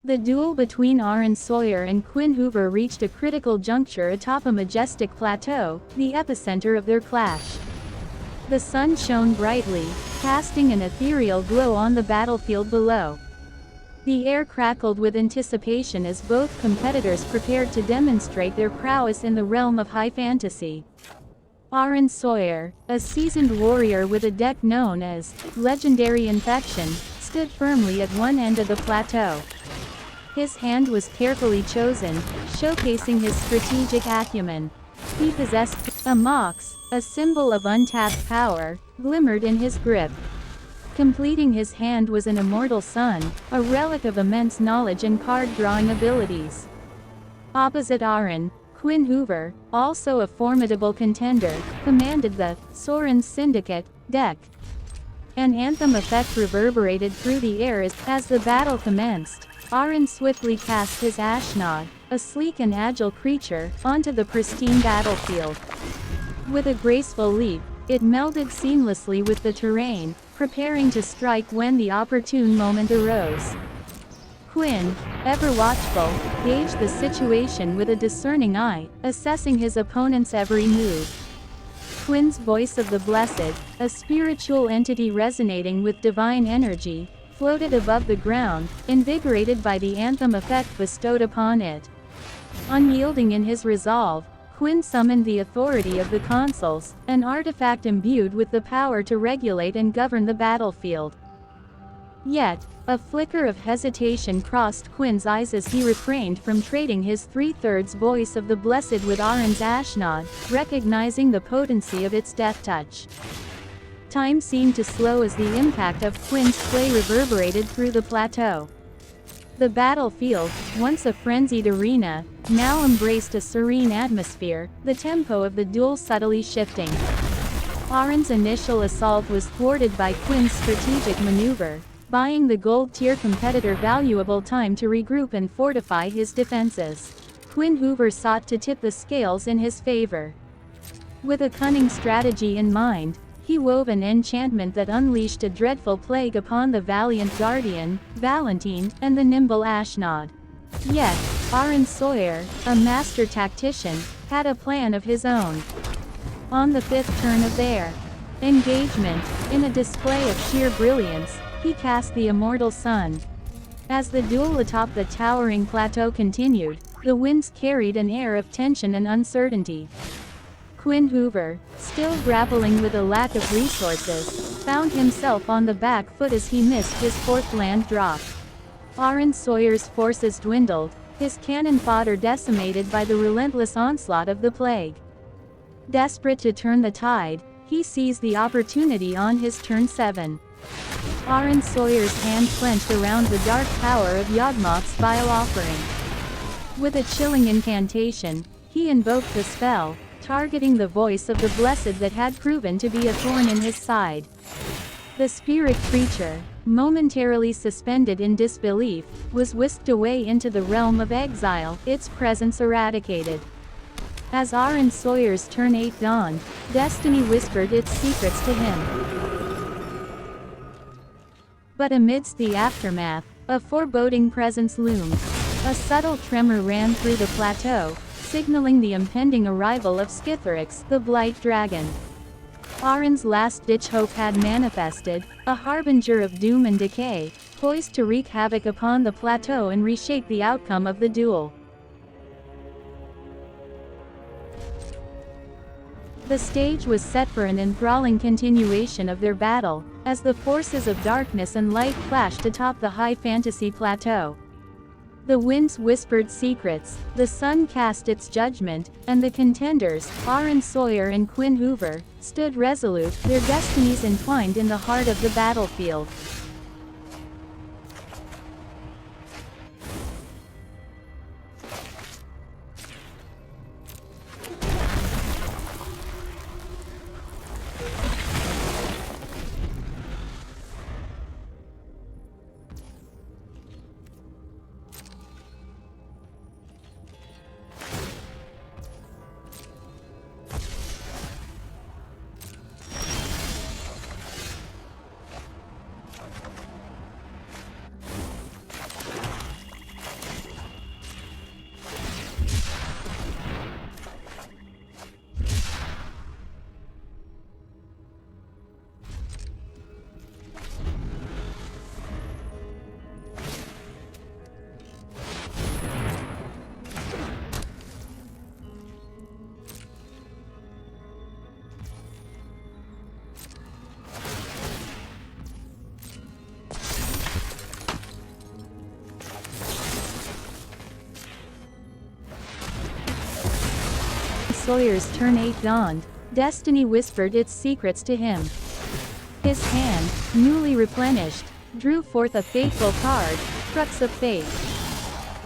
The duel between Aaron Sawyer and Quinn Hoover reached a critical juncture atop a majestic plateau, the epicenter of their clash. The sun shone brightly, casting an ethereal glow on the battlefield below. The air crackled with anticipation as both competitors prepared to demonstrate their prowess in the realm of high fantasy. Aaron Sawyer, a seasoned warrior with a deck known as Legendary Infection, stood firmly at one end of the plateau. His hand was carefully chosen, showcasing his strategic acumen. He possessed a mox, a symbol of untapped power, glimmered in his grip. Completing his hand was an immortal sun, a relic of immense knowledge and card-drawing abilities. Opposite Aaron, Quinn Hoover, also a formidable contender, commanded the Soren's Syndicate deck. An anthem effect reverberated through the air as the battle commenced. Aaron swiftly cast his Ashnod, a sleek and agile creature, onto the pristine battlefield. With a graceful leap, it melded seamlessly with the terrain, preparing to strike when the opportune moment arose. Quinn, ever watchful, gauged the situation with a discerning eye, assessing his opponent's every move. Quinn's voice of the Blessed, a spiritual entity resonating with divine energy, floated above the ground, invigorated by the anthem effect bestowed upon it. Unyielding in his resolve, Quinn summoned the authority of the consuls, an artifact imbued with the power to regulate and govern the battlefield. Yet, a flicker of hesitation crossed Quinn's eyes as he refrained from trading his 3/3 voice of the Blessed with Aaron's Ashnod, recognizing the potency of its death touch. Time seemed to slow as the impact of Quinn's play reverberated through the plateau. The battlefield, once a frenzied arena, now embraced a serene atmosphere, the tempo of the duel subtly shifting. Aaron's initial assault was thwarted by Quinn's strategic maneuver, buying the gold-tier competitor valuable time to regroup and fortify his defenses. Quinn Hoover sought to tip the scales in his favor. With a cunning strategy in mind, he wove an enchantment that unleashed a dreadful plague upon the valiant Guardian, Valentine, and the nimble Ashnod. Yet, Aaron Sawyer, a master tactician, had a plan of his own. On the fifth turn of their engagement, in a display of sheer brilliance, he cast the immortal sun. As the duel atop the towering plateau continued, the winds carried an air of tension and uncertainty. Quinn Hoover, still grappling with a lack of resources, found himself on the back foot as he missed his fourth land drop. Aaron Sawyer's forces dwindled, his cannon fodder decimated by the relentless onslaught of the plague. Desperate to turn the tide, he seized the opportunity on his turn 7. Aaron Sawyer's hand clenched around the dark power of Yawgmoth's vile offering. With a chilling incantation, he invoked the spell, targeting the voice of the Blessed that had proven to be a thorn in his side. The spirit creature, momentarily suspended in disbelief, was whisked away into the realm of exile, its presence eradicated. As Aaron Sawyer's turn 8 dawned, destiny whispered its secrets to him. But amidst the aftermath, a foreboding presence loomed. A subtle tremor ran through the plateau, signaling the impending arrival of Skithrix, the Blight Dragon. Aaron's last-ditch hope had manifested, a harbinger of doom and decay, poised to wreak havoc upon the plateau and reshape the outcome of the duel. The stage was set for an enthralling continuation of their battle, as the forces of darkness and light clashed atop the high fantasy plateau. The winds whispered secrets, the sun cast its judgment, and the contenders, Aaron Sawyer and Quinn Hoover, stood resolute, their destinies entwined in the heart of the battlefield. Sawyer's turn 8 dawned, destiny whispered its secrets to him. His hand, newly replenished, drew forth a fateful card, Crux of Fate.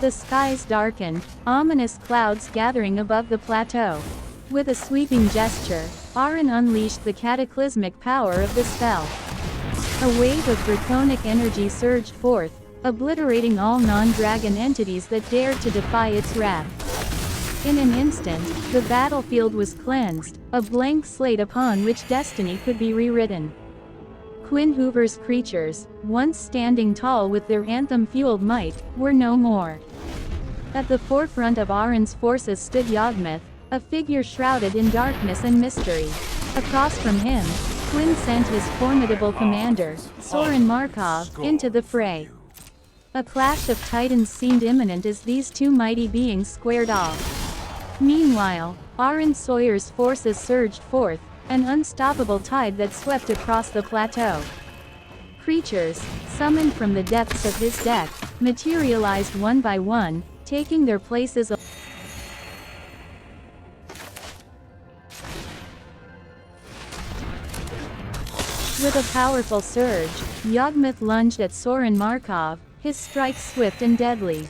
The skies darkened, ominous clouds gathering above the plateau. With a sweeping gesture, Aaron unleashed the cataclysmic power of the spell. A wave of draconic energy surged forth, obliterating all non-dragon entities that dared to defy its wrath. In an instant, the battlefield was cleansed, a blank slate upon which destiny could be rewritten. Quinn Hoover's creatures, once standing tall with their anthem-fueled might, were no more. At the forefront of Aaron's forces stood Yawgmoth, a figure shrouded in darkness and mystery. Across from him, Quinn sent his formidable commander, Sorin Markov, into the fray. A clash of titans seemed imminent as these two mighty beings squared off. Meanwhile, Aaron Sawyer's forces surged forth, an unstoppable tide that swept across the plateau. Creatures, summoned from the depths of his deck, materialized one by one, taking their places. With a powerful surge, Yawgmoth lunged at Sorin Markov, his strikes swift and deadly.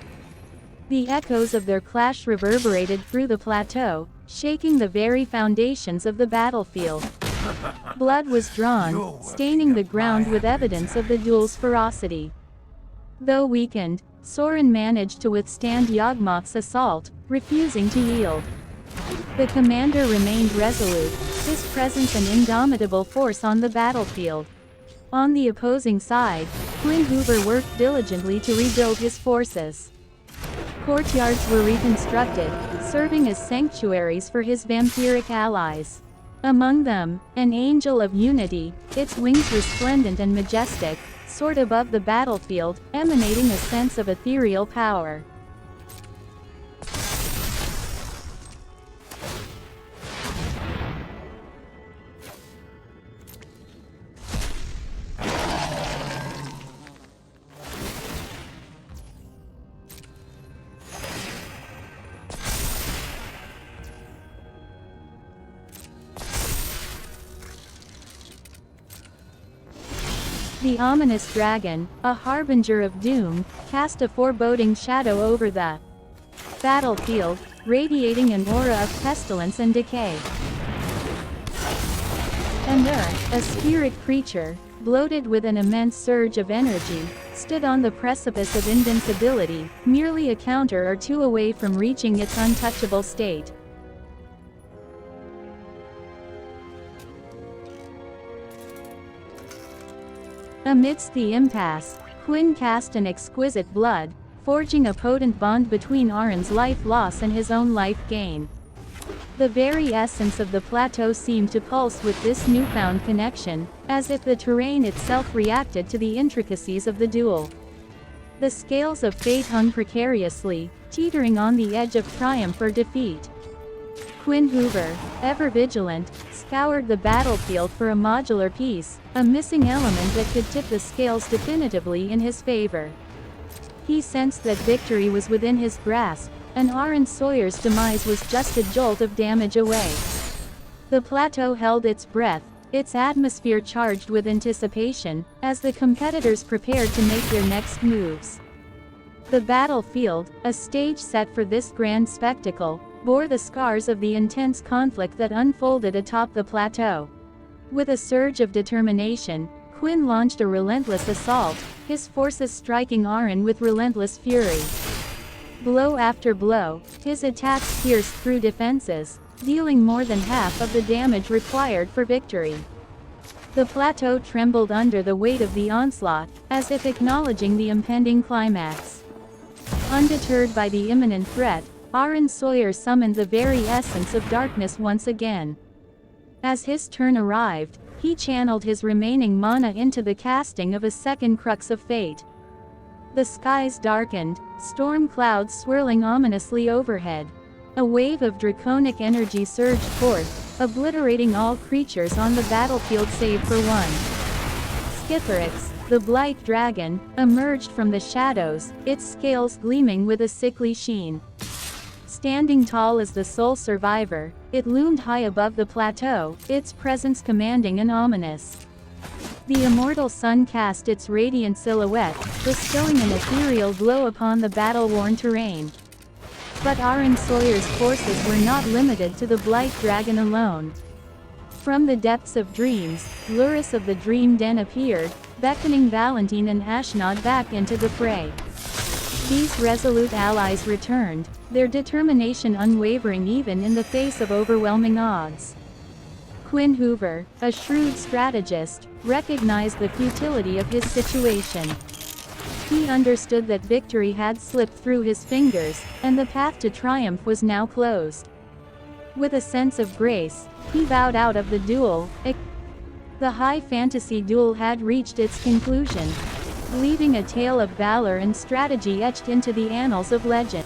The echoes of their clash reverberated through the plateau, shaking the very foundations of the battlefield. Blood was drawn, staining the ground with evidence of the duel's ferocity. Though weakened, Sorin managed to withstand Yawgmoth's assault, refusing to yield. The commander remained resolute, his presence an indomitable force on the battlefield. On the opposing side, Quinn Hoover worked diligently to rebuild his forces. Courtyards were reconstructed, serving as sanctuaries for his vampiric allies. Among them, an angel of unity, its wings resplendent and majestic, soared above the battlefield, emanating a sense of ethereal power. The ominous dragon, a harbinger of doom, cast a foreboding shadow over the battlefield, radiating an aura of pestilence and decay. And a spirit creature, bloated with an immense surge of energy, stood on the precipice of invincibility, merely a counter or two away from reaching its untouchable state. Amidst the impasse, Quinn cast an exquisite blood, forging a potent bond between Aaron's life loss and his own life gain. The very essence of the plateau seemed to pulse with this newfound connection, as if the terrain itself reacted to the intricacies of the duel. The scales of fate hung precariously, teetering on the edge of triumph or defeat. Quinn Hoover, ever vigilant, scoured the battlefield for a modular piece, a missing element that could tip the scales definitively in his favor. He sensed that victory was within his grasp, and Aaron Sawyer's demise was just a jolt of damage away. The plateau held its breath, its atmosphere charged with anticipation, as the competitors prepared to make their next moves. The battlefield, a stage set for this grand spectacle, bore the scars of the intense conflict that unfolded atop the plateau. With a surge of determination, Quinn launched a relentless assault, his forces striking Aaron with relentless fury. Blow after blow, his attacks pierced through defenses, dealing more than half of the damage required for victory. The plateau trembled under the weight of the onslaught, as if acknowledging the impending climax. Undeterred by the imminent threat, Aaron Sawyer summoned the very essence of darkness once again. As his turn arrived, he channeled his remaining mana into the casting of a second Crux of Fate. The skies darkened, storm clouds swirling ominously overhead. A wave of draconic energy surged forth, obliterating all creatures on the battlefield save for one. Skithiryx, the blight dragon, emerged from the shadows, its scales gleaming with a sickly sheen. Standing tall as the sole survivor, it loomed high above the plateau, its presence commanding and ominous. The immortal sun cast its radiant silhouette, bestowing an ethereal glow upon the battle-worn terrain. But Aaron Sawyer's forces were not limited to the Blight Dragon alone. From the depths of dreams, Luris of the Dream Den appeared, beckoning Valentine and Ashnod back into the fray. These resolute allies returned, their determination unwavering even in the face of overwhelming odds. Quinn Hoover, a shrewd strategist, recognized the futility of his situation. He understood that victory had slipped through his fingers, and the path to triumph was now closed. With a sense of grace, he bowed out of the duel. The high fantasy duel had reached its conclusion, leaving a tale of valor and strategy etched into the annals of legend.